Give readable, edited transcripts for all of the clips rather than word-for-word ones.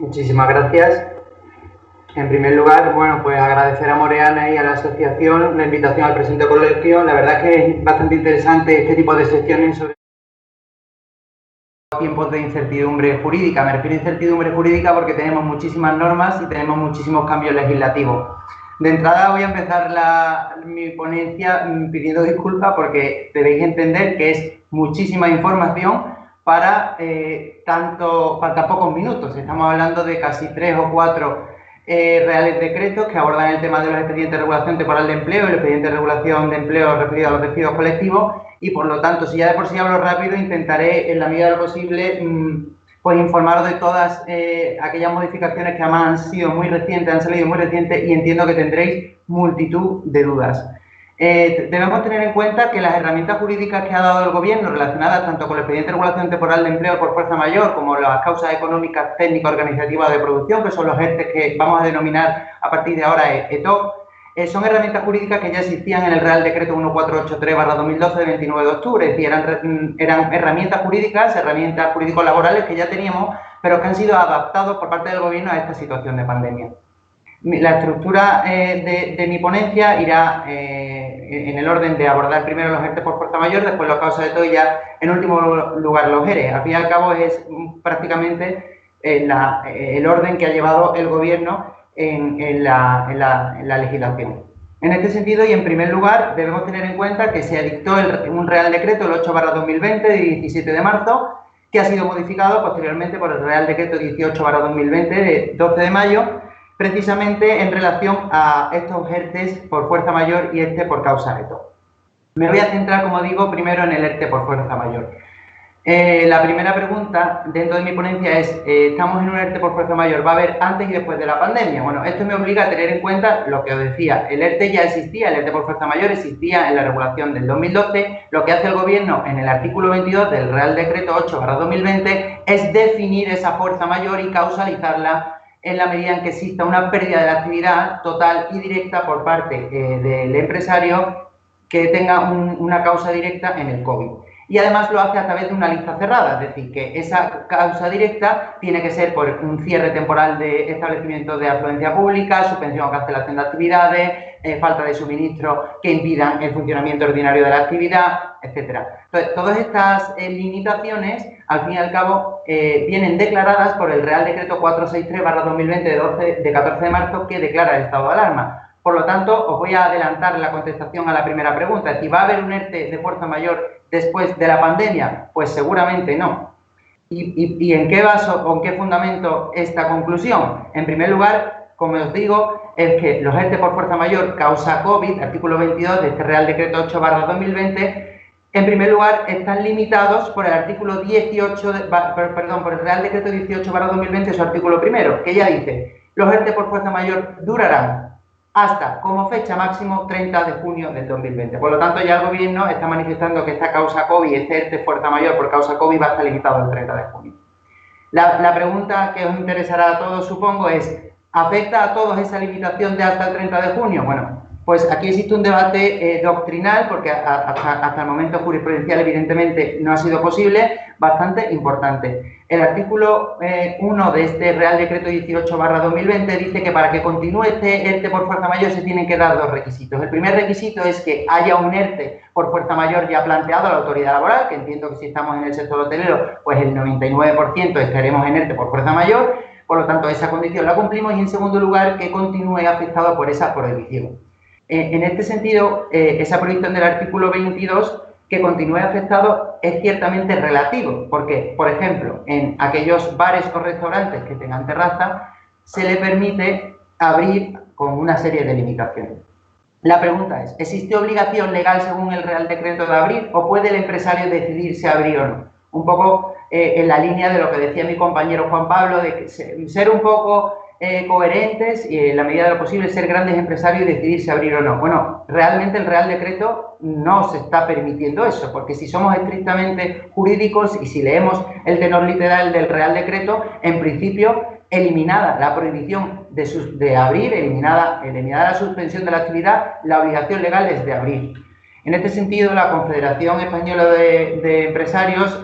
Muchísimas gracias. En primer lugar, bueno, pues agradecer a Moreana y a la asociación la invitación al presente coloquio. La verdad que es bastante interesante este tipo de sesiones sobre tiempos de incertidumbre jurídica. Me refiero a incertidumbre jurídica porque tenemos muchísimas normas y tenemos muchísimos cambios legislativos. De entrada voy a empezar mi ponencia pidiendo disculpas porque debéis entender que es muchísima información para tan pocos minutos. Estamos hablando de casi 3 o 4 reales decretos que abordan el tema de los expedientes de regulación temporal de empleo, el expediente de regulación de empleo referido a los despidos colectivos, y por lo tanto, si ya de por sí hablo rápido, intentaré en la medida de lo posible pues informaros de todas aquellas modificaciones que además han sido muy recientes, han salido muy recientes, y entiendo que tendréis multitud de dudas. Debemos tener en cuenta que las herramientas jurídicas que ha dado el Gobierno relacionadas tanto con el expediente de regulación temporal de empleo por fuerza mayor como las causas económicas, técnico-organizativas de producción, que son los ERTE que vamos a denominar a partir de ahora ETO, son herramientas jurídicas que ya existían en el Real Decreto 1483/2012 de 29 de octubre, es decir, eran herramientas jurídico-laborales que ya teníamos, pero que han sido adaptados por parte del Gobierno a esta situación de pandemia. La estructura de mi ponencia irá en el orden de abordar primero los ERTE por fuerza mayor, después los causas de todo y ya en último lugar los ERE. Al fin y al cabo es prácticamente el orden que ha llevado el Gobierno en la legislación. En este sentido, y en primer lugar, debemos tener en cuenta que se dictó un Real Decreto, el 8/2020, de 17 de marzo, que ha sido modificado posteriormente por el Real Decreto 18/2020, de 12 de mayo, precisamente en relación a estos ERTEs por fuerza mayor y por causa ETO. Me voy a centrar, como digo, primero en el ERTE por fuerza mayor. La primera pregunta dentro de mi ponencia es, ¿estamos en un ERTE por fuerza mayor? ¿Va a haber antes y después de la pandemia? Bueno, esto me obliga a tener en cuenta lo que os decía. El ERTE ya existía, el ERTE por fuerza mayor existía en la regulación del 2012. Lo que hace el Gobierno en el artículo 22 del Real Decreto 8/2020 es definir esa fuerza mayor y causalizarla en la medida en que exista una pérdida de la actividad total y directa por parte del empresario que tenga una causa directa en el COVID. Y además lo hace a través de una lista cerrada, es decir, que esa causa directa tiene que ser por un cierre temporal de establecimientos de afluencia pública, suspensión o cancelación de actividades, falta de suministro que impidan el funcionamiento ordinario de la actividad, etcétera. Entonces, todas estas limitaciones, al fin y al cabo, vienen declaradas por el Real Decreto 463/2020 de 14 de marzo, que declara el estado de alarma. Por lo tanto, os voy a adelantar la contestación a la primera pregunta. Es decir, ¿va a haber un ERTE de fuerza mayor después de la pandemia? Pues seguramente no. ¿Y en qué base o en qué fundamento esta conclusión? En primer lugar, como os digo, es que los ERTE por fuerza mayor causa COVID, artículo 22 de este Real Decreto 8/2020, en primer lugar, están limitados por el artículo 18, por el Real Decreto 18/2020, su artículo primero, que ya dice, los ERTE por fuerza mayor durarán hasta, como fecha máximo, 30 de junio del 2020. Por lo tanto, ya el Gobierno está manifestando que esta causa COVID, este ERTE fuerza mayor por causa COVID, va a estar limitado al 30 de junio. La pregunta que os interesará a todos, supongo, es, ¿afecta a todos esa limitación de hasta el 30 de junio? Bueno, pues aquí existe un debate doctrinal, porque hasta el momento jurisprudencial, evidentemente, no ha sido posible, bastante importante. El artículo 1 de este Real Decreto 18/2020 dice que para que continúe este ERTE por fuerza mayor se tienen que dar dos requisitos. El primer requisito es que haya un ERTE por fuerza mayor ya planteado a la autoridad laboral, que entiendo que si estamos en el sector hotelero, pues el 99% estaremos en ERTE por fuerza mayor, por lo tanto esa condición la cumplimos, y en segundo lugar que continúe afectado por esa prohibición. En este sentido, esa prohibición del artículo 22, que continúe afectado, es ciertamente relativo, porque, por ejemplo, en aquellos bares o restaurantes que tengan terraza, se le permite abrir con una serie de limitaciones. La pregunta es, ¿existe obligación legal según el Real Decreto de abrir o puede el empresario decidir si abrir o no? Un poco en la línea de lo que decía mi compañero Juan Pablo, de ser un poco coherentes y en la medida de lo posible ser grandes empresarios y decidir si abrir o no. Bueno, realmente el Real Decreto no se está permitiendo eso, porque si somos estrictamente jurídicos y si leemos el tenor literal del Real Decreto, en principio, eliminada la prohibición de abrir, eliminada la suspensión de la actividad, la obligación legal es de abrir. En este sentido, la Confederación Española de Empresarios,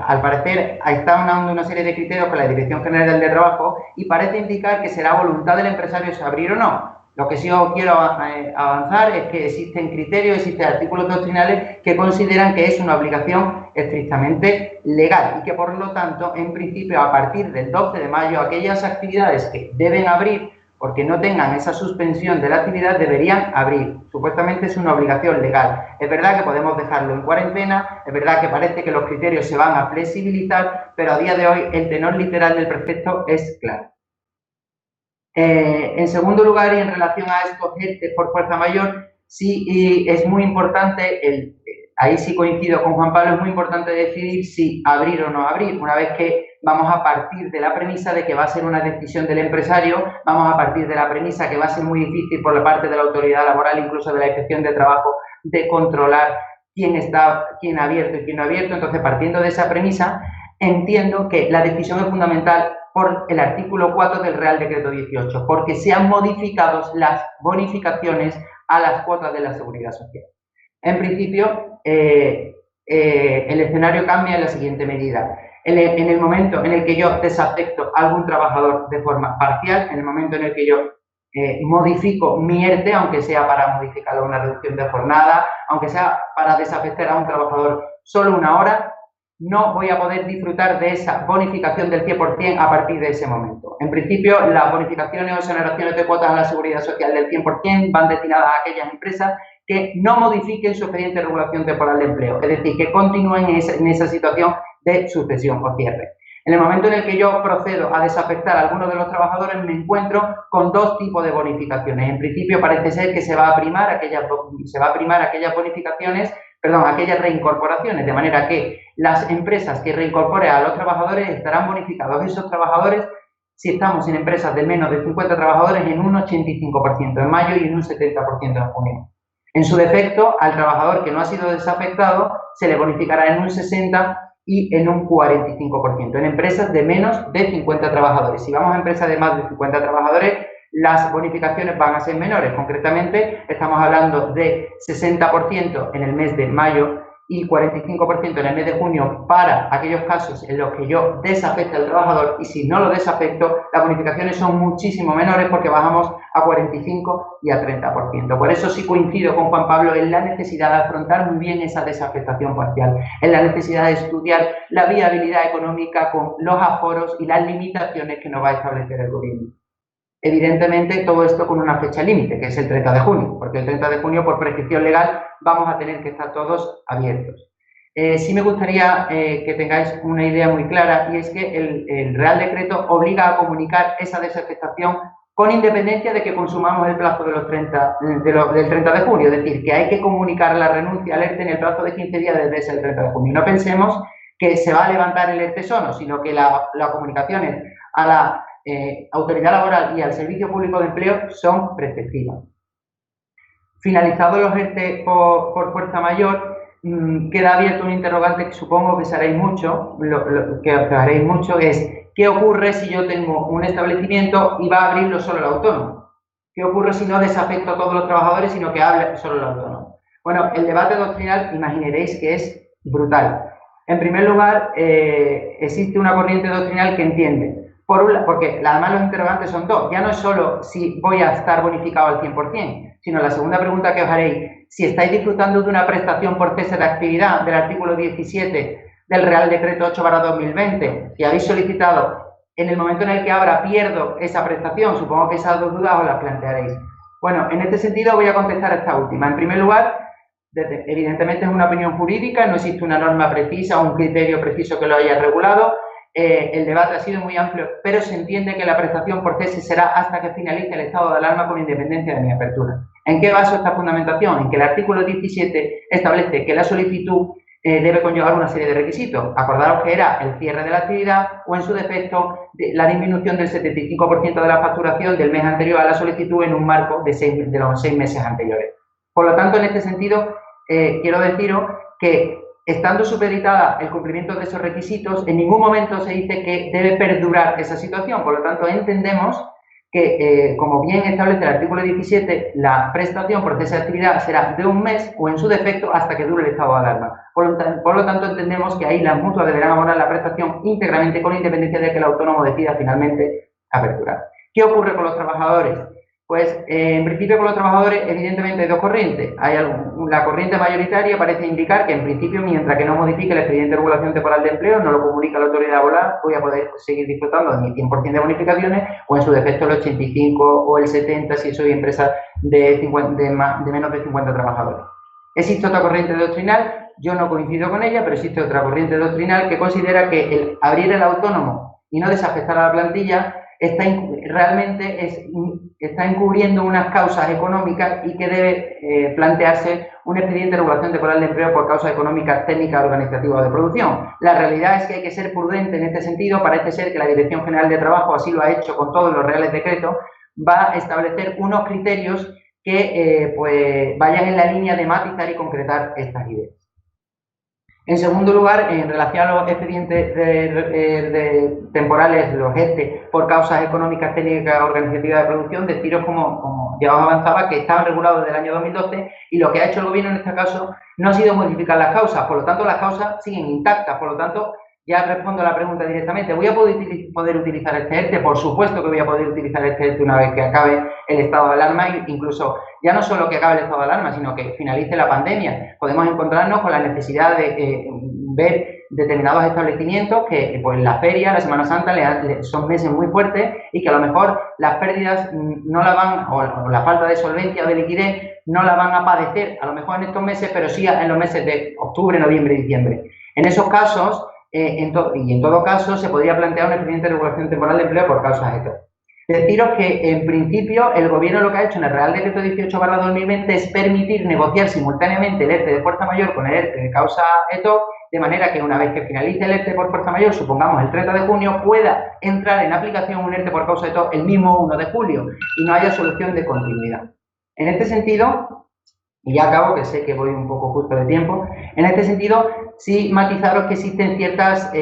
al parecer, está dando una serie de criterios con la Dirección General del Trabajo y parece indicar que será voluntad del empresario si abrir o no. Lo que sí os quiero avanzar es que existen criterios, existen artículos doctrinales que consideran que es una obligación estrictamente legal y que, por lo tanto, en principio, a partir del 12 de mayo, aquellas actividades que deben abrir porque no tengan esa suspensión de la actividad, deberían abrir. Supuestamente es una obligación legal. Es verdad que podemos dejarlo en cuarentena, es verdad que parece que los criterios se van a flexibilizar, pero a día de hoy el tenor literal del precepto es claro. En segundo lugar, y en relación a estos ERTE por fuerza mayor, sí es muy importante, ahí sí coincido con Juan Pablo, es muy importante decidir si abrir o no abrir. Una vez que vamos a partir de la premisa de que va a ser una decisión del empresario, vamos a partir de la premisa que va a ser muy difícil por la parte de la autoridad laboral, incluso de la Inspección de Trabajo, de controlar quién ha abierto y quién no ha abierto. Entonces, partiendo de esa premisa, entiendo que la decisión es fundamental por el artículo 4 del Real Decreto 18, porque se han modificado las bonificaciones a las cuotas de la Seguridad Social. En principio, el escenario cambia en la siguiente medida. En el momento en el que yo desafecto a algún trabajador de forma parcial, en el momento en el que yo modifico mi ERTE, aunque sea para modificar una reducción de jornada, aunque sea para desafectar a un trabajador solo una hora, no voy a poder disfrutar de esa bonificación del 100% a partir de ese momento. En principio, las bonificaciones o exoneraciones de cuotas a la Seguridad Social del 100% van destinadas a aquellas empresas que no modifiquen su expediente de regulación temporal de empleo, es decir, que continúen en esa situación de suspensión o cierre. En el momento en el que yo procedo a desafectar a algunos de los trabajadores, me encuentro con dos tipos de bonificaciones. En principio, parece ser que se va a primar aquellas bonificaciones, aquellas reincorporaciones, de manera que las empresas que reincorporen a los trabajadores estarán bonificados esos trabajadores, si estamos en empresas de menos de 50 trabajadores, en un 85% en mayo y en un 70% en junio. En su defecto, al trabajador que no ha sido desafectado se le bonificará en un 60% y en un 45%, en empresas de menos de 50 trabajadores. Si vamos a empresas de más de 50 trabajadores, las bonificaciones van a ser menores. Concretamente, estamos hablando de 60% en el mes de mayo y 45% en el mes de junio para aquellos casos en los que yo desafecte al trabajador, y si no lo desafecto, las bonificaciones son muchísimo menores porque bajamos a 45 y a 30%. Por eso sí coincido con Juan Pablo en la necesidad de afrontar muy bien esa desafectación parcial, en la necesidad de estudiar la viabilidad económica con los aforos y las limitaciones que nos va a establecer el gobierno. Evidentemente, todo esto con una fecha límite, que es el 30 de junio, porque el 30 de junio, por prescripción legal, vamos a tener que estar todos abiertos. Sí me gustaría que tengáis una idea muy clara, y es que el Real Decreto obliga a comunicar esa desafectación con independencia de que consumamos el plazo de del 30 de junio, es decir, que hay que comunicar la renuncia al ERTE en el plazo de 15 días desde ese 30 de junio. No pensemos que se va a levantar el ERTE solo, sino que la comunicación a la autoridad laboral y al Servicio Público de Empleo son preceptivas. Finalizados los ERTE por fuerza mayor, queda abierto un interrogante que supongo que os haréis mucho, es ¿qué ocurre si yo tengo un establecimiento y va a abrirlo solo el autónomo? ¿Qué ocurre si no desafecto a todos los trabajadores, sino que abre solo el autónomo? Bueno, el debate doctrinal imaginaréis que es brutal. En primer lugar, existe una corriente doctrinal que entiende, porque además los interrogantes son dos, ya no es solo si voy a estar bonificado al 100%, sino la segunda pregunta que os haréis, si estáis disfrutando de una prestación por cese de actividad del artículo 17 del Real Decreto 8/2020, si habéis solicitado, en el momento en el que abra pierdo esa prestación, supongo que esas dos dudas os las plantearéis. Bueno, en este sentido voy a contestar a esta última. En primer lugar, evidentemente es una opinión jurídica, no existe una norma precisa o un criterio preciso que lo haya regulado. El debate ha sido muy amplio, pero se entiende que la prestación por cese será hasta que finalice el estado de alarma con independencia de mi apertura. ¿En qué baso esta fundamentación? En que el artículo 17 establece que la solicitud debe conllevar una serie de requisitos. Acordaros que era el cierre de la actividad o, en su defecto, la disminución del 75% de la facturación del mes anterior a la solicitud en un marco de los 6 meses anteriores. Por lo tanto, en este sentido, quiero deciros que, estando supeditada el cumplimiento de esos requisitos, en ningún momento se dice que debe perdurar esa situación. Por lo tanto, entendemos que, como bien establece el artículo 17, la prestación por cese de actividad será de un mes o, en su defecto, hasta que dure el estado de alarma. Por lo tanto, entendemos que ahí las mutuas deberán abonar la prestación íntegramente con independencia de que el autónomo decida finalmente aperturar. ¿Qué ocurre con los trabajadores? Pues, en principio, con los trabajadores, evidentemente, hay dos corrientes. La corriente mayoritaria parece indicar que, en principio, mientras que no modifique el expediente de regulación temporal de empleo, no lo comunica la autoridad laboral, voy a poder seguir disfrutando de mi 100% de bonificaciones, o en su defecto el 85 o el 70 si soy empresa de menos de 50 trabajadores. Existe otra corriente doctrinal, yo no coincido con ella, pero existe otra corriente doctrinal que considera que el abrir el autónomo y no desafectar a la plantilla realmente está encubriendo unas causas económicas y que debe plantearse un expediente de regulación temporal de empleo por causas económicas, técnicas, organizativas o de producción. La realidad es que hay que ser prudente en este sentido. Parece ser que la Dirección General de Trabajo así lo ha hecho con todos los reales decretos. Va a establecer unos criterios que pues vayan en la línea de matizar y concretar estas ideas. En segundo lugar, en relación a los expedientes temporales, los ERTE, por causas económicas, técnicas, organizativas de producción, deciros, como ya os avanzaba, que estaban regulados desde el año 2012 y lo que ha hecho el Gobierno en este caso no ha sido modificar las causas, por lo tanto las causas siguen intactas, por lo tanto ya respondo a la pregunta directamente. ¿Voy a poder utilizar este ERTE? Por supuesto que voy a poder utilizar este ERTE una vez que acabe el estado de alarma, incluso ya no solo que acabe el estado de alarma, sino que finalice la pandemia. Podemos encontrarnos con la necesidad de ver determinados establecimientos que pues la feria, la Semana Santa son meses muy fuertes y que a lo mejor las pérdidas no la van, o la falta de solvencia o de liquidez no la van a padecer a lo mejor en estos meses, pero sí en los meses de octubre, noviembre y diciembre. En esos casos, en todo caso, se podría plantear un expediente de regulación temporal de empleo por causas ETO. Deciros que, en principio, el Gobierno lo que ha hecho en el Real Decreto 18/2020 es permitir negociar simultáneamente el ERTE de fuerza mayor con el ERTE de causa ETO, de manera que una vez que finalice el ERTE por fuerza mayor, supongamos el 30 de junio, pueda entrar en aplicación un ERTE por causa ETO el mismo 1 de julio y no haya solución de continuidad. En este sentido, y ya acabo, que sé que voy un poco justo de tiempo, en este sentido, sí matizaros que existen ciertas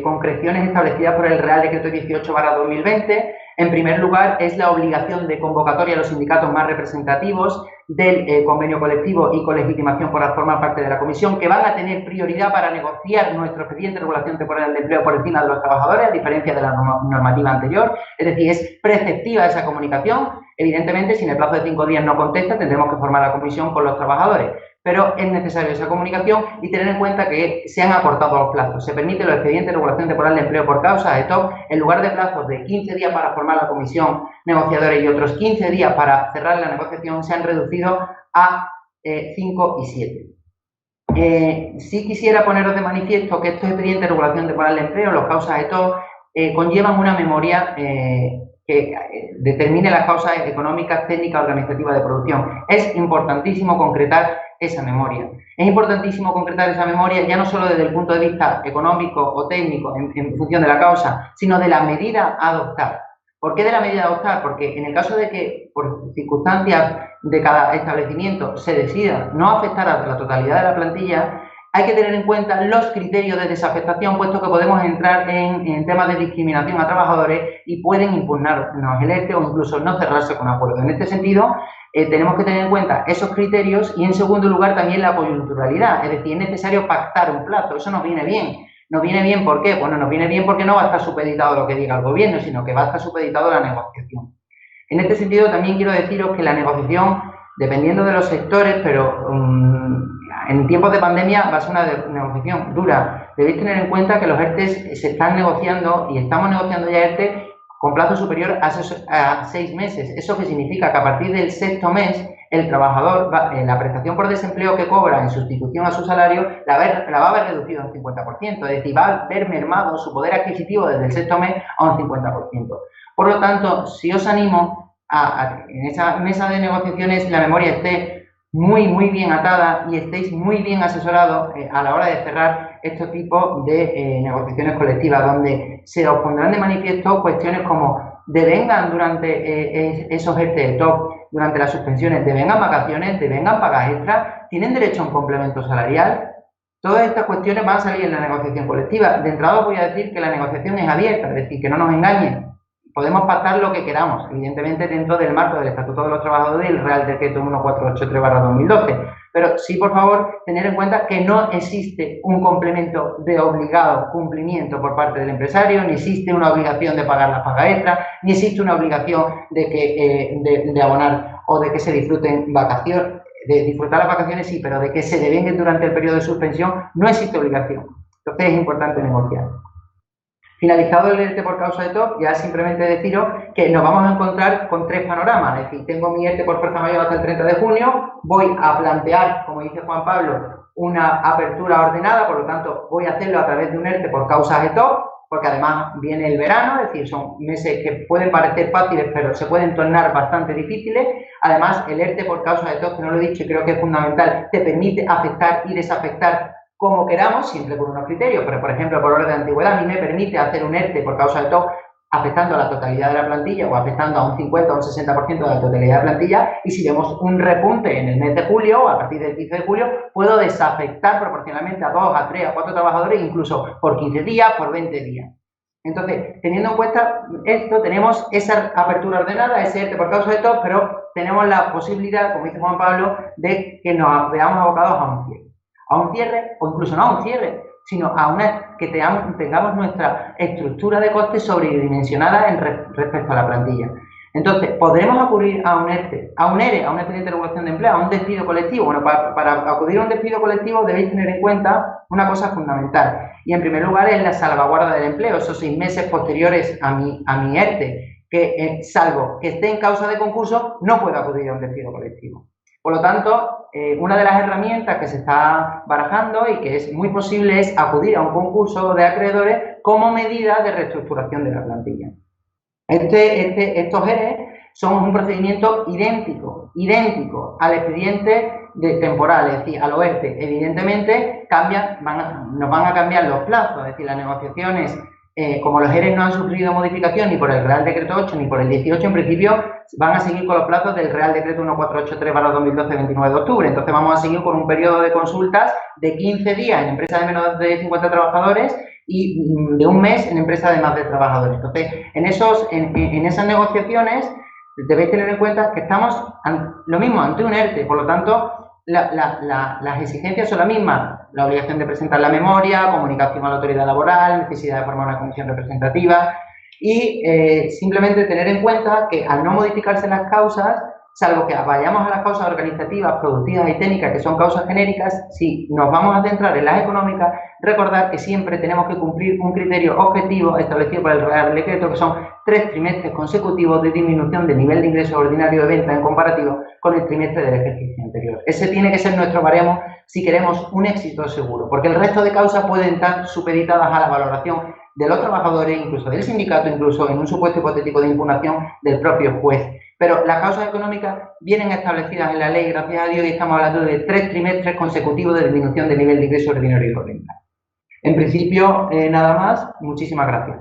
concreciones establecidas por el Real Decreto 18/2020. En primer lugar, es la obligación de convocatoria a los sindicatos más representativos del convenio colectivo y con legitimación para formar parte de la comisión, que van a tener prioridad para negociar nuestro expediente de regulación temporal de empleo por encima de los trabajadores, a diferencia de la normativa anterior. Es decir, es preceptiva esa comunicación. Evidentemente, si en el plazo de 5 días no contesta, tendremos que formar la comisión con los trabajadores. Pero es necesaria esa comunicación y tener en cuenta que se han acortado los plazos. Se permite los expedientes de regulación temporal de empleo por causa ETO, en lugar de plazos de 15 días para formar la comisión negociadora y otros 15 días para cerrar la negociación, se han reducido a 5 y 7. Sí quisiera poneros de manifiesto que estos expedientes de regulación temporal de empleo, los causas ETO, conllevan una memoria que determine las causas económicas, técnicas, organizativas de producción. Es importantísimo concretar esa memoria. Es importantísimo concretar esa memoria ya no solo desde el punto de vista económico o técnico en función de la causa, sino de la medida a adoptar. ¿Por qué de la medida a adoptar? Porque en el caso de que por circunstancias de cada establecimiento se decida no afectar a la totalidad de la plantilla, hay que tener en cuenta los criterios de desafectación, puesto que podemos entrar en temas de discriminación a trabajadores y pueden impugnarnos el ERTE o incluso no cerrarse con acuerdo. En este sentido, tenemos que tener en cuenta esos criterios y, en segundo lugar, también la coyunturalidad. Es decir, es necesario pactar un plazo. Eso nos viene bien. ¿Nos viene bien por qué? Bueno, nos viene bien porque no va a estar supeditado lo que diga el Gobierno, sino que va a estar supeditado la negociación. En este sentido, también quiero deciros que la negociación, dependiendo de los sectores, pero en tiempos de pandemia va a ser una negociación dura. Debéis tener en cuenta que los ERTEs se están negociando y estamos negociando ya ERTE con plazo superior a 6 meses. ¿Eso qué significa? Que a partir del 6º mes el trabajador, la prestación por desempleo que cobra en sustitución a su salario, la va a haber reducido a un 50%. Es decir, va a ver mermado su poder adquisitivo desde el 6º mes a un 50%. Por lo tanto, si os animo en esa mesa de negociaciones la memoria esté muy bien atada y estéis muy bien asesorados a la hora de cerrar este tipo de negociaciones colectivas, donde se os pondrán de manifiesto cuestiones como devengan durante esos ERTE top, durante las suspensiones, devengan vacaciones, devengan pagas extras, tienen derecho a un complemento salarial. Todas estas cuestiones van a salir en la negociación colectiva. De entrada os voy a decir que la negociación es abierta, es decir, que no nos engañen, podemos pactar lo que queramos, evidentemente dentro del marco del Estatuto de los Trabajadores y el Real Decreto 1483/2012. Pero sí, por favor, tener en cuenta que no existe un complemento de obligado cumplimiento por parte del empresario, ni existe una obligación de pagar las pagas extras, ni existe una obligación de abonar o de que se disfruten vacaciones, de disfrutar las vacaciones sí, pero de que se devenguen durante el periodo de suspensión no existe obligación. Entonces es importante negociar. Finalizado el ERTE por causa de TOC, ya simplemente deciros que nos vamos a encontrar con tres panoramas. Es decir, tengo mi ERTE por fuerza mayor hasta el 30 de junio, voy a plantear, como dice Juan Pablo, una apertura ordenada, por lo tanto voy a hacerlo a través de un ERTE por causa de TOC, porque además viene el verano, es decir, son meses que pueden parecer fáciles, pero se pueden tornar bastante difíciles. Además, el ERTE por causa de TOC, que no lo he dicho y creo que es fundamental, te permite afectar y desafectar como queramos, siempre por unos criterios, pero por ejemplo, por orden de antigüedad, a mí me permite hacer un ERTE por causa de TOC afectando a la totalidad de la plantilla o afectando a un 50 o un 60% de la totalidad de la plantilla, y si vemos un repunte en el mes de julio o a partir del 15 de julio, puedo desafectar proporcionalmente a 2, a 3, a 4 trabajadores, incluso por 15 días, por 20 días. Entonces, teniendo en cuenta esto, tenemos esa apertura ordenada, ese ERTE por causa de TOC, pero tenemos la posibilidad, como dice Juan Pablo, de que nos veamos abocados a un cierre, o incluso no a un cierre, sino a que tengamos nuestra estructura de costes sobredimensionada respecto a la plantilla. Entonces, ¿podremos acudir a un ERTE, a un ERE, a un expediente de regulación de empleo, a un despido colectivo? Bueno, para acudir a un despido colectivo debéis tener en cuenta una cosa fundamental, y en primer lugar es la salvaguarda del empleo, esos 6 meses posteriores a mi ERTE, que salvo que esté en causa de concurso, no puedo acudir a un despido colectivo. Por lo tanto, una de las herramientas que se está barajando y que es muy posible es acudir a un concurso de acreedores como medida de reestructuración de la plantilla. Estos ERE son un procedimiento idéntico al expediente temporal, es decir, al ERTE. Evidentemente, nos van a cambiar los plazos, es decir, las negociaciones, como los ERE no han sufrido modificación ni por el Real Decreto 8 ni por el 18, en principio van a seguir con los plazos del Real Decreto 1483/2012, 29 de octubre. Entonces vamos a seguir con un periodo de consultas de 15 días en empresas de menos de 50 trabajadores y de un mes en empresas de más de trabajadores. Entonces, en esas negociaciones debéis tener en cuenta que estamos lo mismo ante un ERTE, por lo tanto, las exigencias son las mismas. La obligación de presentar la memoria, comunicación a la autoridad laboral, necesidad de formar una comisión representativa y simplemente tener en cuenta que al no modificarse las causas, salvo que vayamos a las causas organizativas, productivas y técnicas, que son causas genéricas, si nos vamos a centrar en las económicas, recordar que siempre tenemos que cumplir un criterio objetivo establecido por el Real Decreto, que son 3 trimestres consecutivos de disminución del nivel de ingreso ordinario de venta en comparativo con el trimestre del ejercicio anterior. Ese tiene que ser nuestro baremo si queremos un éxito seguro, porque el resto de causas pueden estar supeditadas a la valoración de los trabajadores, incluso del sindicato, incluso en un supuesto hipotético de impugnación del propio juez. Pero las causas económicas vienen establecidas en la ley, gracias a Dios, y estamos hablando de 3 trimestres consecutivos de disminución del nivel de ingreso ordinario de renta. En principio, nada más. Muchísimas gracias.